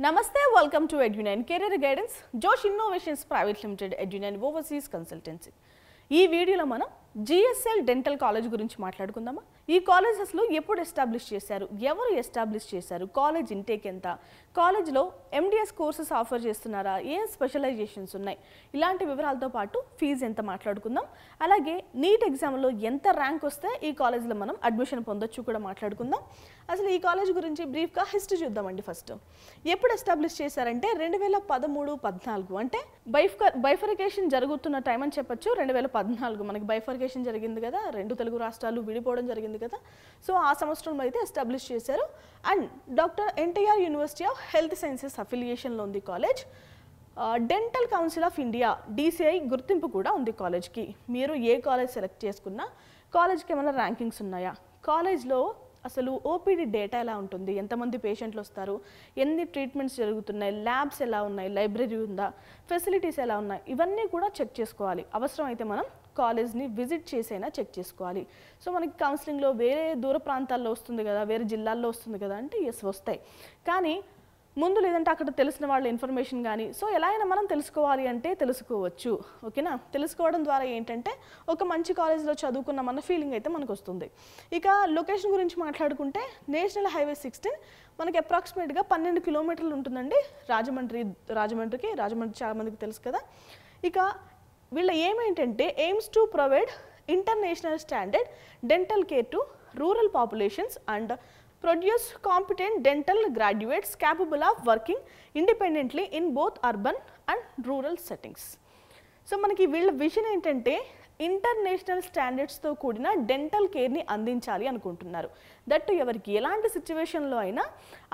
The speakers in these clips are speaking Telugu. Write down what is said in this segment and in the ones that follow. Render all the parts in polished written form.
Namaste, welcome to Edu9 Career Guidance, Josh Innovations Private Limited, Edu9 Overseas Consultancy. ఈ వీడియోలో మనం GSL డెంటల్ కాలేజ్ గురించి మాట్లాడుకుందామా. ఈ కాలేజ్ అసలు ఎప్పుడు ఎస్టాబ్లిష్ చేశారు, ఎవరు ఎస్టాబ్లిష్ చేశారు, కాలేజ్ ఇంటేక్ ఎంత, కాలేజ్లో MDS కోర్సెస్ ఆఫర్ చేస్తున్నారా, ఏ స్పెషలైజేషన్స్ ఉన్నాయి, ఇలాంటి వివరాలతో పాటు ఫీజు ఎంత మాట్లాడుకుందాం. అలాగే నీట్ ఎగ్జామ్లో ఎంత ర్యాంక్ వస్తే ఈ కాలేజ్లో మనం అడ్మిషన్ పొందొచ్చు కూడా మాట్లాడుకుందాం. అసలు ఈ కాలేజ్ గురించి బ్రీఫ్గా హిస్టరీ చూద్దామండి. ఫస్ట్ ఎప్పుడు ఎస్టాబ్లిష్ చేశారంటే 2013-14 అంటే బైఫర్కేషన్ జరుగుతున్న టైం అని చెప్పొచ్చు. 2014 మనకి బైఫర్కేషన్ జరిగింది కదా, రెండు తెలుగు రాష్ట్రాలు విడిపోవడం జరిగింది కదా. సో ఆ సంవత్సరంలో అయితే ఎస్టాబ్లిష్ చేశారు. And doctor NTR university of health sciences అఫిలియేషన్లో ఉంది college. Dental council of India DCI గుర్తింపు కూడా ఉంది కాలేజ్కి. మీరు ఏ కాలేజ్ సెలెక్ట్ చేసుకున్నా కాలేజ్కి ఏమైనా ర్యాంకింగ్స్ ఉన్నాయా, కాలేజ్లో అసలు OPD డేటా ఎలా ఉంటుంది, ఎంతమంది పేషెంట్లు వస్తారు, ఎన్ని ట్రీట్మెంట్స్ జరుగుతున్నాయి, ల్యాబ్స్ ఎలా ఉన్నాయి, లైబ్రరీ ఉందా, ఫెసిలిటీస్ ఎలా ఉన్నాయి, ఇవన్నీ కూడా చెక్ చేసుకోవాలి. అవసరం అయితే మనం కాలేజ్ని విజిట్ చేసైనా చెక్ చేసుకోవాలి. సో మనకి కౌన్సిలింగ్లో వేరే దూర ప్రాంతాల్లో వస్తుంది కదా, వేరే జిల్లాల్లో వస్తుంది కదా అంటే ఎస్ వస్తాయి. కానీ ముందు లేదంటే అక్కడ తెలిసిన వాళ్ళ ఇన్ఫర్మేషన్ కానీ సో ఎలా అయినా మనం తెలుసుకోవాలి అంటే తెలుసుకోవచ్చు. ఓకేనా, తెలుసుకోవడం ద్వారా ఏంటంటే ఒక మంచి కాలేజ్లో చదువుకున్నామన్న ఫీలింగ్ అయితే మనకు వస్తుంది. ఇక లొకేషన్ గురించి మాట్లాడుకుంటే నేషనల్ హైవే 16 మనకి అప్రాక్సిమేట్గా 12 కిలోమీటర్లు ఉంటుందండి రాజమండ్రికి చాలా మందికి తెలుసు కదా. ఇక వీళ్ళ ఏమేంటంటే aims to provide international standard dental care to rural populations and produce competent dental graduates capable of working independently in both urban and rural settings. So మనకి వీళ్ళ విజన్ ఏంటంటే ఇంటర్నేషనల్ స్టాండర్డ్స్తో కూడిన డెంటల్ కేర్ని అందించాలి అనుకుంటున్నారు. దట్టు ఎవరికి ఎలాంటి సిచ్యువేషన్లో అయినా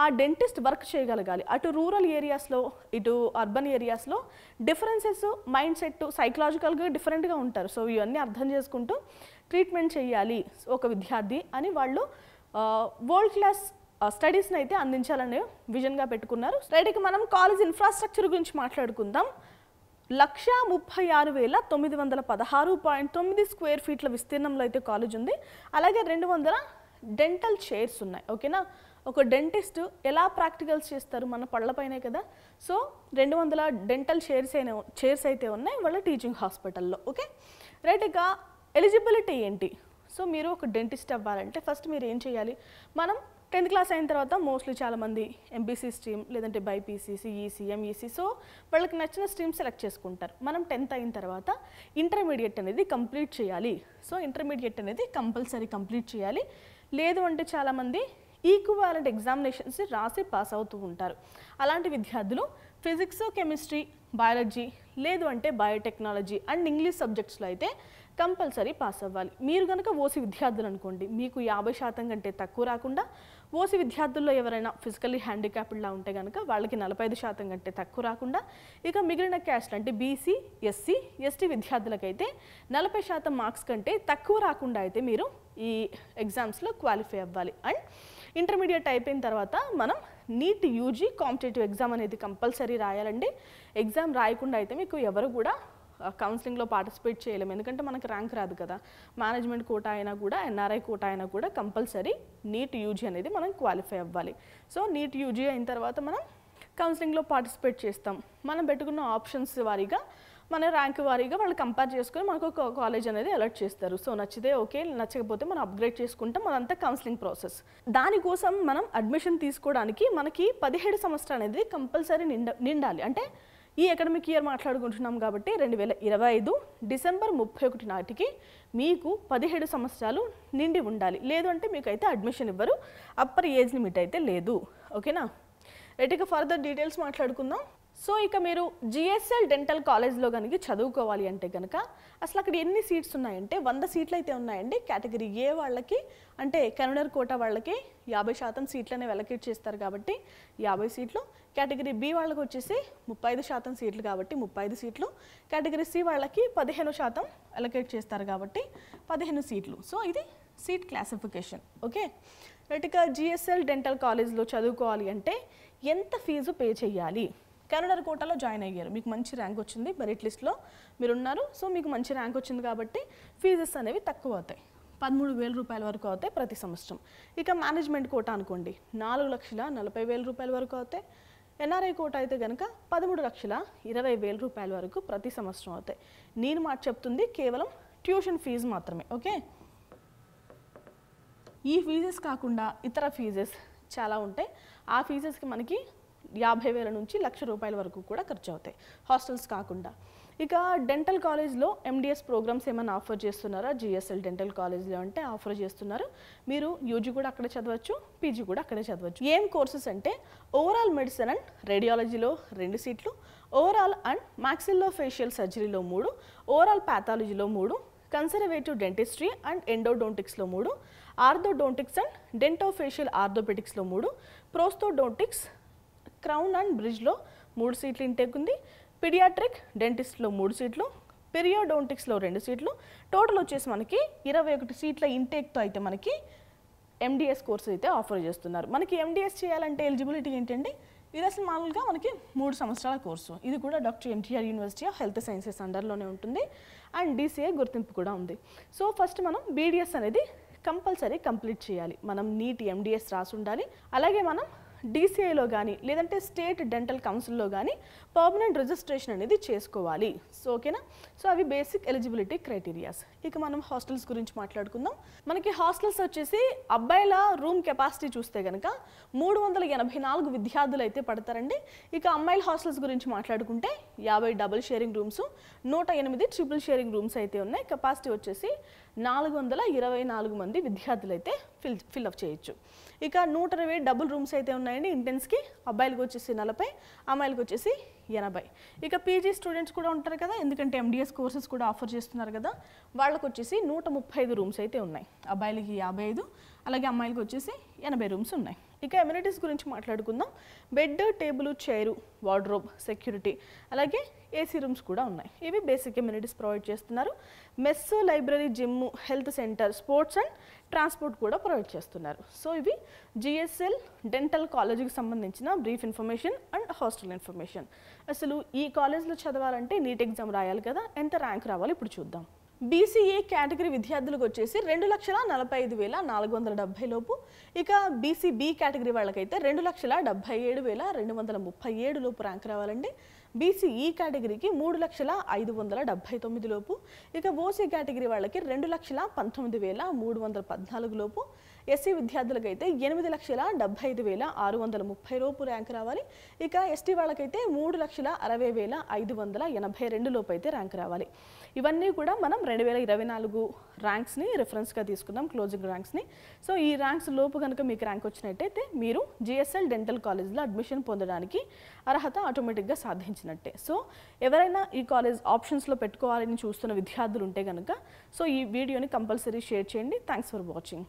ఆ డెంటిస్ట్ వర్క్ చేయగలగాలి. అటు రూరల్ ఏరియాస్లో ఇటు అర్బన్ ఏరియాస్లో డిఫరెన్సెస్ మైండ్ సెట్ సైకలాజికల్గా డిఫరెంట్గా ఉంటారు. సో ఇవన్నీ అర్థం చేసుకుంటూ ట్రీట్మెంట్ చేయాలి ఒక విద్యార్థి అని వాళ్ళు వరల్డ్ క్లాస్ స్టడీస్ని అయితే అందించాలనే విజన్గా పెట్టుకున్నారు. రైట్, ఇక మనం కాలేజ్ ఇన్ఫ్రాస్ట్రక్చర్ గురించి మాట్లాడుకుందాం. 136,916.9 స్క్వేర్ ఫీట్ల విస్తీర్ణంలో అయితే కాలేజ్ ఉంది. అలాగే 200 డెంటల్ చైర్స్ ఉన్నాయి. ఓకేనా, ఒక డెంటిస్ట్ ఎలా ప్రాక్టికల్స్ చేస్తారు మన పళ్ళపైనే కదా. సో 200 డెంటల్ చైర్స్ అయితే ఉన్నాయి వాళ్ళ టీచింగ్ హాస్పిటల్లో. ఓకే రైట్, ఇక ఎలిజిబిలిటీ ఏంటి. సో మీరు ఒక డెంటిస్ట్ అవ్వాలంటే ఫస్ట్ మీరు ఏం చేయాలి, మనం 10th క్లాస్ అయిన తర్వాత మోస్ట్లీ చాలామంది MPC స్ట్రీమ్ లేదంటే BPC, CEC, MEC సో వాళ్ళకి నచ్చిన స్ట్రీమ్ సెలెక్ట్ చేసుకుంటారు. మనం 10th అయిన తర్వాత ఇంటర్మీడియట్ అనేది కంప్లీట్ చేయాలి. సో ఇంటర్మీడియట్ అనేది కంపల్సరీ కంప్లీట్ చేయాలి. లేదు అంటే చాలామంది ఈక్వివాలెంట్ ఎగ్జామినేషన్స్ రాసి పాస్ అవుతూ ఉంటారు. అలాంటి విద్యార్థులు ఫిజిక్స్, కెమిస్ట్రీ, బయాలజీ లేదు అంటే బయోటెక్నాలజీ అండ్ ఇంగ్లీష్ సబ్జెక్ట్స్లో అయితే కంపల్సరీ పాస్ అవ్వాలి. మీరు కనుక ఓసీ విద్యార్థులు అనుకోండి, మీకు 50% కంటే తక్కువ రాకుండా, ఓసీ విద్యార్థుల్లో ఎవరైనా ఫిజికల్లీ హ్యాండిక్యాప్డ్లా ఉంటే కనుక వాళ్ళకి 45% కంటే తక్కువ రాకుండా, ఇక మిగిలిన క్యాస్ట్ అంటే BC, SC, ST విద్యార్థులకైతే 40% మార్క్స్ కంటే తక్కువ రాకుండా అయితే మీరు ఈ ఎగ్జామ్స్లో క్వాలిఫై అవ్వాలి. అండ్ ఇంటర్మీడియట్ అయిపోయిన తర్వాత మనం నీట్ UG కాంపిటేటివ్ ఎగ్జామ్ అనేది కంపల్సరీ రాయాలండి. ఎగ్జామ్ రాయకుండా అయితే మీకు ఎవరు కూడా కౌన్సిలింగ్లో పార్టిసిపేట్ చేయలేము, ఎందుకంటే మనకు ర్యాంక్ రాదు కదా. మేనేజ్మెంట్ కోటా అయినా కూడా NRI కోటా అయినా కూడా కంపల్సరీ నీట్ UG అనేది మనం క్వాలిఫై అవ్వాలి. సో నీట్ UG అయిన తర్వాత మనం కౌన్సిలింగ్లో పార్టిసిపేట్ చేస్తాం. మనం పెట్టుకున్న ఆప్షన్స్ వారీగా మన ర్యాంక్ వారీగా వాళ్ళు కంపేర్ చేసుకొని మనకు ఒక కాలేజ్ అనేది అలర్ట్ చేస్తారు. సో నచ్చితే ఓకే, నచ్చకపోతే మనం అప్గ్రేడ్ చేసుకుంటాం. అదంతా కౌన్సిలింగ్ ప్రాసెస్. దానికోసం మనం అడ్మిషన్ తీసుకోవడానికి మనకి 17 సంవత్సరాలు అనేది కంపల్సరీ నిండాలి. అంటే ఈ అకాడమిక్ ఇయర్ మాట్లాడుకుంటున్నాం కాబట్టి 2025 డిసెంబర్ 31 నాటికి మీకు 17 సంవత్సరాలు నిండి ఉండాలి. లేదు అంటే మీకు అయితే అడ్మిషన్ ఇవ్వరు. అప్పర్ ఏజ్ లిమిట్ అయితే లేదు. ఓకేనా రైట్, ఇక ఫర్దర్ డీటెయిల్స్ మాట్లాడుకుందాం. సో ఇక మీరు GSL డెంటల్ కాలేజ్లో కనుక చదువుకోవాలి అంటే కనుక అసలు అక్కడ ఎన్ని సీట్స్ ఉన్నాయంటే 100 సీట్లు అయితే ఉన్నాయండి. కేటగిరీ A వాళ్ళకి అంటే కన్నడర్ కోటా వాళ్ళకి 50% సీట్లనే అలొకేట్ చేస్తారు కాబట్టి 50 సీట్లు. కేటగిరీ B వాళ్ళకి వచ్చేసి 35% సీట్లు కాబట్టి 35 సీట్లు. కేటగిరీ C వాళ్ళకి 15% అలొకేట్ చేస్తారు కాబట్టి 15 సీట్లు. సో ఇది సీట్ క్లాసిఫికేషన్. ఓకే రైట్, ఇక GSL డెంటల్ కాలేజ్లో చదువుకోవాలి అంటే ఎంత ఫీజు పే చేయాలి. కన్నడ కోటాలో జాయిన్ అయ్యారు, మీకు మంచి ర్యాంక్ వచ్చింది, మెరిట్ లిస్ట్లో మీరు ఉన్నారు. సో మీకు మంచి ర్యాంక్ వచ్చింది కాబట్టి ఫీజెస్ అనేవి తక్కువ అవుతాయి. 13,000 రూపాయల వరకు అవుతాయి ప్రతి సంవత్సరం. ఇక మేనేజ్మెంట్ కోటా అనుకోండి 4,40,000 రూపాయల వరకు అవుతాయి. ఎన్ఆర్ఐ కోట అయితే కనుక 13,20,000 రూపాయల వరకు ప్రతి సంవత్సరం అవుతాయి. నేను మాట చెప్తుంది కేవలం ట్యూషన్ ఫీజు మాత్రమే. ఓకే, ఈ ఫీజెస్ కాకుండా ఇతర ఫీజెస్ చాలా ఉంటాయి. ఆ ఫీజెస్కి మనకి 50,000 నుంచి 1,00,000 రూపాయల వరకు కూడా ఖర్చు అవుతాయి హాస్టల్స్ కాకుండా. ఇక డెంటల్ కాలేజ్లో ఎండిఎస్ ప్రోగ్రామ్స్ ఏమైనా ఆఫర్ చేస్తున్నారా? జిఎస్ఎల్ డెంటల్ కాలేజ్లో అంటే ఆఫర్ చేస్తున్నారు. మీరు యూజీ కూడా అక్కడే చదవచ్చు, పీజీ కూడా అక్కడే చదవచ్చు. ఏం కోర్సెస్ అంటే ఓవరాల్ మెడిసిన్ అండ్ రేడియాలజీలో 2 సీట్లు, ఓవరాల్ అండ్ మాక్సిల్లో ఫేషియల్ సర్జరీలో 3, ఓవరాల్ ప్యాథాలజీలో 3, కన్సర్వేటివ్ డెంటిస్ట్రీ అండ్ ఎండోడోంటిక్స్లో 3, ఆర్థోడోంటిక్స్ అండ్ డెంటోఫేషియల్ ఆర్థోపెటిక్స్లో 3, ప్రోస్థోడోంటిక్స్ క్రౌన్ అండ్ బ్రిడ్జ్లో 3 సీట్లు ఇంటేక్ ఉంది, పీడియాట్రిక్ డెంటిస్ట్లో 3 సీట్లు, పెరియోడోంటిక్స్లో 2 సీట్లు, టోటల్ వచ్చేసి మనకి 21 సీట్ల ఇంటేక్తో అయితే మనకి ఎండిఎస్ కోర్స్ అయితే ఆఫర్ చేస్తున్నారు. మనకి ఎండిఎస్ చేయాలంటే ఎలిజిబిలిటీ ఏంటంటే ఇది అసలు మామూలుగా మనకి 3 సంవత్సరాల కోర్సు. ఇది కూడా doctor NTR university of health sciences అండర్లోనే ఉంటుంది అండ్ DCA గుర్తింపు కూడా ఉంది. సో ఫస్ట్ మనం BDS అనేది కంపల్సరీ కంప్లీట్ చేయాలి. మనం నీట్ MDS రాసి ఉండాలి. అలాగే మనం DCAలో కానీ లేదంటే స్టేట్ డెంటల్ కౌన్సిల్లో కానీ పర్మనెంట్ రిజిస్ట్రేషన్ అనేది చేసుకోవాలి. సో ఓకేనా, సో అవి బేసిక్ ఎలిజిబిలిటీ క్రైటీరియాస్. ఇక మనం హాస్టల్స్ గురించి మాట్లాడుకుందాం. మనకి హాస్టల్స్ వచ్చేసి అబ్బాయిల రూమ్ కెపాసిటీ చూస్తే కనుక 384 విద్యార్థులు అయితే పడతారండి. ఇక అమ్మాయిల హాస్టల్స్ గురించి మాట్లాడుకుంటే 50 double sharing rooms, 108 triple sharing rooms అయితే ఉన్నాయి. కెపాసిటీ వచ్చేసి 424 మంది విద్యార్థులు అయితే ఫిల్అప్ చేయొచ్చు. ఇక 120 డబుల్ రూమ్స్ అయితే ఉన్నాయండి ఇంటెన్స్కి. అబ్బాయిలకు వచ్చేసి 40, అమ్మాయిలకు వచ్చేసి 80. ఇక పీజీ స్టూడెంట్స్ కూడా ఉంటారు కదా, ఎందుకంటే MDS కోర్సెస్ కూడా ఆఫర్ చేస్తున్నారు కదా, వాళ్ళకు వచ్చేసి 135 రూమ్స్ అయితే ఉన్నాయి. అబ్బాయిలకి 55, అలాగే అమ్మాయిలకు వచ్చేసి 80 రూమ్స్ ఉన్నాయి. ఇక ఎమ్యూనిటీస్ గురించి మాట్లాడుకుందాం. Bed, table, chair, wardrobe, security, అలాగే AC రూమ్స్ కూడా ఉన్నాయి. ఇవి బేసిక్ ఎమ్యూనిటీస్ ప్రొవైడ్ చేస్తున్నారు. Mess, library, gym, health centre, sports and transport కూడా ప్రొవైడ్ చేస్తున్నారు. సో ఇవి GSL డెంటల్ కాలేజీకి సంబంధించిన brief information and hostel information. అసలు ఈ కాలేజ్లో చదవాలంటే నీట్ ఎగ్జామ్ రాయాలి కదా, ఎంత ర్యాంక్ రావాలి ఇప్పుడు చూద్దాం. BCA కేటగిరీ విద్యార్థులకు వచ్చేసి 2,45,470 లోపు. ఇక BCB కేటగిరీ వాళ్ళకైతే 2,77,237 లోపు ర్యాంక్ రావాలండి. BCE కేటగిరీకి 3,05,79 లోపు. ఇక OC కేటగిరీ వాళ్ళకి 2,19,314 లోపు. SC విద్యార్థులకు అయితే 8,75,630 లోపు ర్యాంక్ రావాలి. ఇక ST వాళ్ళకైతే 3,60,582 లోపు అయితే ర్యాంక్ రావాలి. ఇవన్నీ కూడా మనం 2024 ర్యాంక్స్ని రెఫరెన్స్గా తీసుకున్నాం, క్లోజింగ్ ర్యాంక్స్ని. సో ఈ ర్యాంక్స్ లోపు కనుక మీకు ర్యాంక్ వచ్చినట్టయితే మీరు GSL డెంటల్ కాలేజ్లో అడ్మిషన్ పొందడానికి అర్హత ఆటోమేటిక్గా సాధించినట్టే. సో ఎవరైనా ఈ కాలేజ్ ఆప్షన్స్లో పెట్టుకోవాలని చూస్తున్న విద్యార్థులు ఉంటే కనుక సో ఈ వీడియోని కంపల్సరీ షేర్ చేయండి. Thanks for watching.